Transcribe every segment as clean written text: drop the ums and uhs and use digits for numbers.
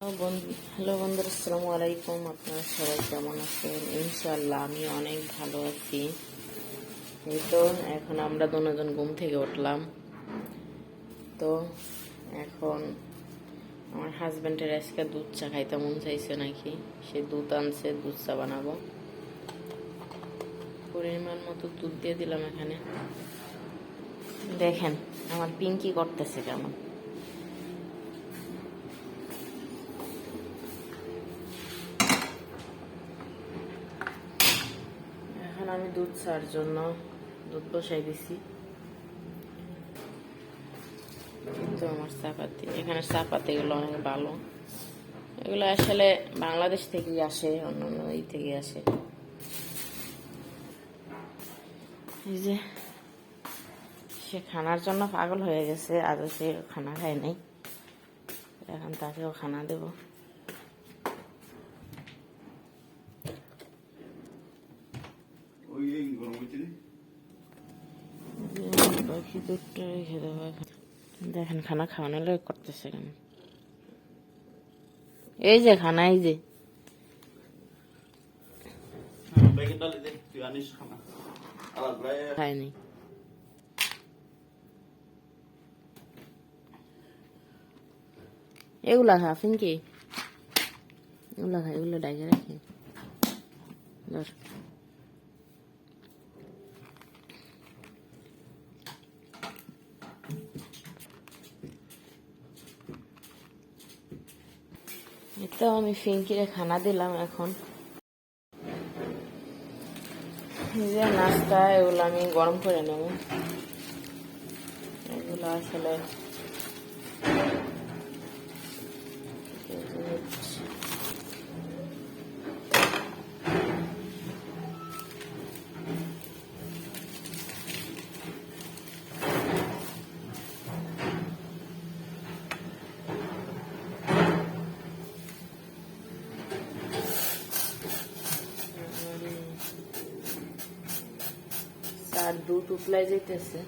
Hello বন্ধুরা, আসসালামু আলাইকুম। আপনারা সবাই কেমন আছেন? ইনশাআল্লাহ আমি অনেক ভালো আছি। এই তো এখন আমরা দুজন ঘুম থেকে উঠলাম। তো এখন আমার হাজব্যান্ডের আজকে দুধ চা খাইতে মন চাইছে নাকি, সে দুধ আনছে, দুধ চা বানাবো। পরিমাণ মতো দুধ দিয়ে দিলাম এখানে। দেখেন আমার পিঙ্কি করতেছে কেমন। এখন আমি দুধ চার জন্য দুধ বসাই দিছি। কিন্তু আমার চাপাতি, এখানে চাপাতিগুলো অনেক ভালো। এগুলো আসলে বাংলাদেশ থেকেই আসে, অন্যান্য এই থেকে আসে। এই যে সে খানার জন্য পাগল হয়ে গেছে, আজও সে খানা খায় নাই। এখন তাকেও খানা দেব। বাকি দুধটা রেখে দেবো। দেখেন খানা খাওয়ানো করতেছে কেন। এই যে খানা, এই যে খায়নি। এগুলা খা ফিঙ্কি, এগুলা খা, এগুলো ডাইকে রাখি। ধর তো আমি ফিঙ্কিরে খানা দিলাম। এখন এই যে নাস্তা, এগুলো আমি গরম করে নেব। এগুলো আসলে আর দুধ উতলাই যেতেছে।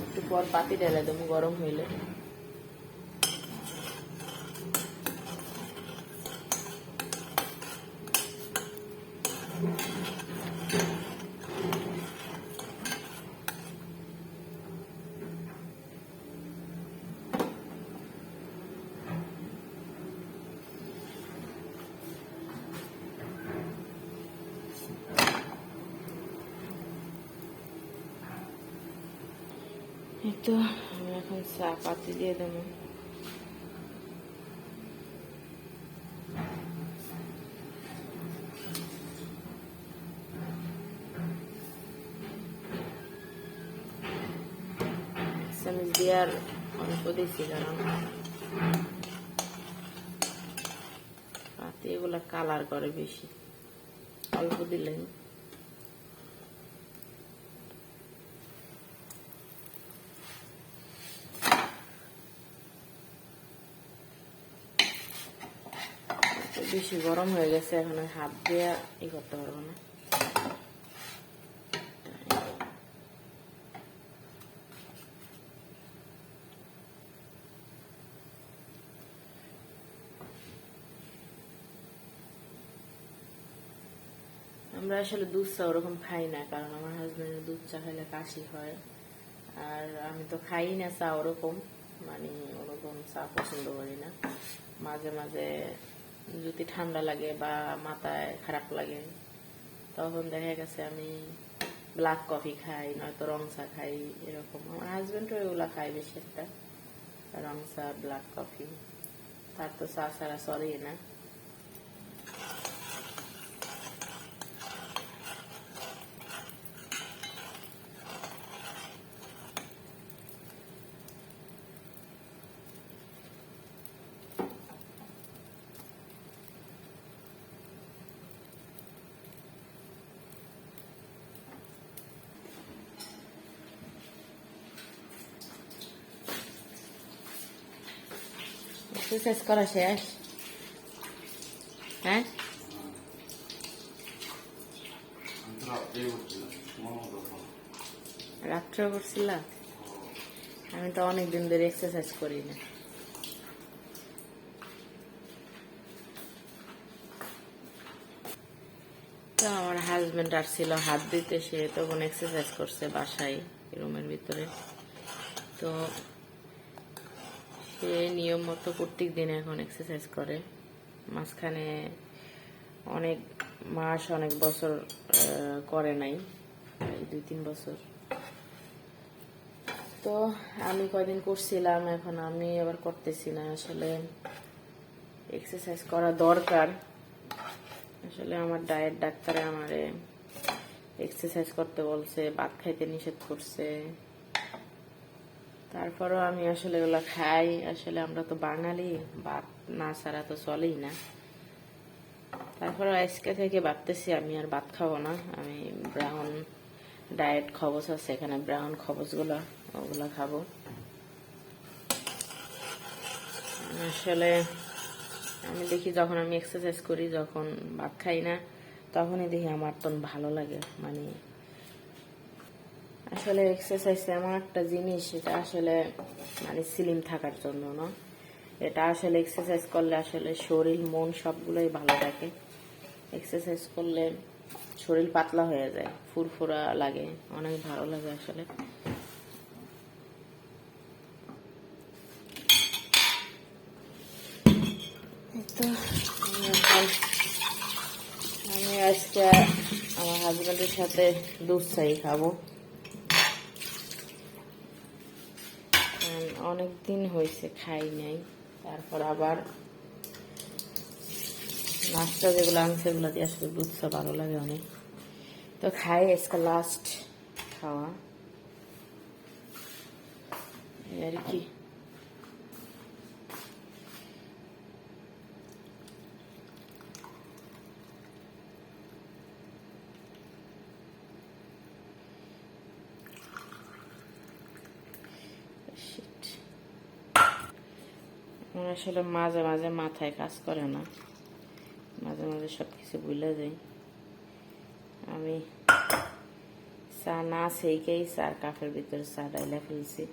একটু পর পাতি ঢেলে দেবো গরম হইলে। এই তো আমি এখন চা পাতি দিয়ে দেবো। চামচ দিয়ে আর অল্প দিয়েছি, কারণ পাতি এগুলা কালার করে বেশি, অল্প দিলেন। বেশি গরম হয়ে গেছে, এখন হাত দিয়ে ই করতে পারবো না। আমরা আসলে দুধ চা ওরকম খাই না, কারণ আমার হাজবেন্ডের দুধ চা খাইলে কাশি হয়। আর আমি তো খাই না চা ওরকম, মানে ওরকম চা পছন্দ করি না। মাঝে মাঝে যদি ঠান্ডা লাগে বা মাথায় খারাপ লাগে, তখন দেখা গেছে আমি ব্ল্যাক কফি খাই, নয়তো রং চা খাই, এরকম। আমার হাজবেন্ডও এগুলা খায় বেশি একটা, রং চা, ব্ল্যাক কফি। তার তো চা ছাড়া চলেই না। এক্সারসাইজ করা শেষ? হ্যাঁ, রাত্রে করছিলা? আমি তো অনেকদিন ধরে এক্সারসাইজ করি না। হাজবেন্ড আসছিল হাত দিতে, সে তখন এক্সারসাইজ করছে বাসায় রুমের ভিতরে। তো সে নিয়ম মতো প্রত্যেক দিন এখন এক্সারসাইজ করে। মাঝখানে অনেক মাস অনেক বছর করে নাই, 2-3 বছর। তো আমি কয়দিন করছিলাম, এখন আমি আবার করতেছি না। আসলে এক্সারসাইজ করা দরকার। আসলে আমার ডায়েট ডাক্তারে আমারে এক্সারসাইজ করতে বলছে, ভাত খাইতে নিষেধ করছে। তারপরেও আমি আসলে ওগুলো খাই। আসলে আমরা তো বাঙালি, ভাত না ছাড়া তো চলেই না। তারপরে আজকে থেকে ভাবতেছি আমি আর ভাত খাবো না, আমি ব্রাউন ডায়েট খবজ আছে এখানে, ব্রাউন খবজগুলো ওগুলো খাবো। আসলে আমি দেখি যখন আমি এক্সারসাইজ করি, যখন ভাত খাই না, তখনই দেখি আমার তো ভালো লাগে। মানে আসলে এক্সারসাইজ এমন একটা জিনিস, এটা আসলে মানে স্লিম থাকার জন্য না, এটা আসলে এক্সারসাইজ করলে আসলে শরীর মন সবগুলোই ভালো থাকে। এক্সারসাইজ করলে শরীর পাতলা হয়ে যায়, ফুরফুরা লাগে, অনেক ভালো লাগে আসলে। তো আমি আজকে আমার হাজবেন্ডের সাথে দুধ চাই খাবো। অনেক দিন হয়েছে খাই নাই। তারপর আবার নাস্তা যেগুলো আনছে সেগুলো দিয়ে আসলে দুধ চা ভালো লাগে অনেক। তো খাই, আজকে লাস্ট খাওয়া আর কি। আমার আসলে মাঝে মাঝে মাথায় কাজ করে না, মাঝে মাঝে সব কিছু ভুলে যাই। আমি চা না সেইকেই চার কাপের ভিতরে চা ডাইলা ফেলছি।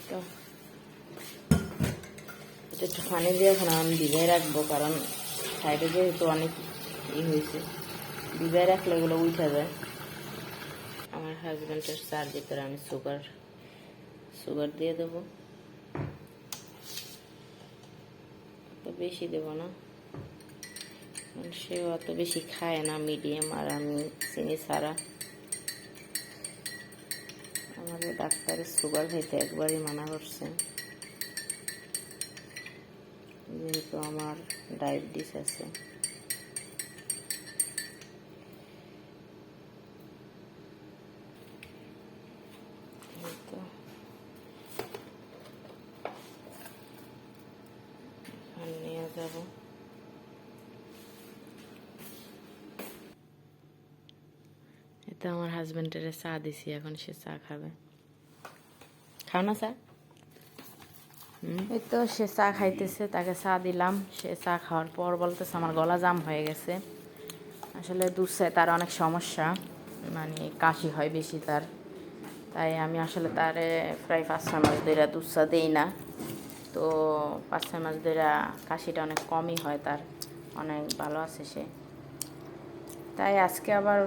তো এটা একটু পানি দিয়ে এখন আমি ভিজাই রাখবো, কারণ সাইডে যেহেতু অনেক হয়েছে, ভিজাই রাখলে এগুলো উঠে যায়। আমার হাজব্যান্ডের চার ভিতরে আমি সুগার দিয়ে দেবো, তো বেশি দেবো না, সেও অত বেশি খায় না, মিডিয়াম। আর আমি চিনি ছাড়া। আমাদের ডাক্তারের সুগার খাইতে একবারই মানা করছে, যেহেতু আমার ডায়াবেটিস আছে। তো নিয়ে যাব। এটা আমার হাজবেন্ডের চা দিছি, এখন সে চা খাবে। খাও না চা? এই তো সে চা খাইতেছে, তাকে চা দিলাম। সে চা খাওয়ার পর বলতেছে আমার গলা জাম হয়ে গেছে। আসলে দুধ চায় তার অনেক সমস্যা, মানে কাশি হয় বেশি তার। তাই আমি আসলে তারে প্রায় 5-6 মাস ধরে দুধ চা দিই না। তো 5-6 মাস ধরে কাশিটা অনেক কমই হয় তার, অনেক ভালো আছে সে। তাই আজকে আবার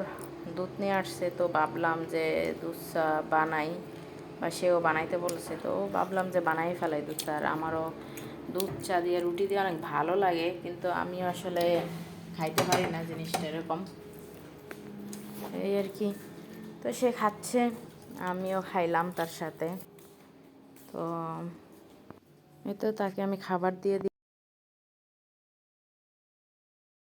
দুধ নিয়ে আসছে, তো ভাবলাম যে দুধ চা বানাই, বা সেও বানাইতে বলছে, তো ভাবলাম যে বানাই ফেলাই দুধ চা। আর আমারও দুধ চা দিয়ে রুটি দিয়ে অনেক ভালো লাগে, কিন্তু আমি আসলে খাইতে পারি না জিনিসটা এরকম, এই আর কি। তো সে খাচ্ছে, আমিও খাইলাম তার সাথে। তো এই তো তাকে আমি খাবার দিয়ে দিই।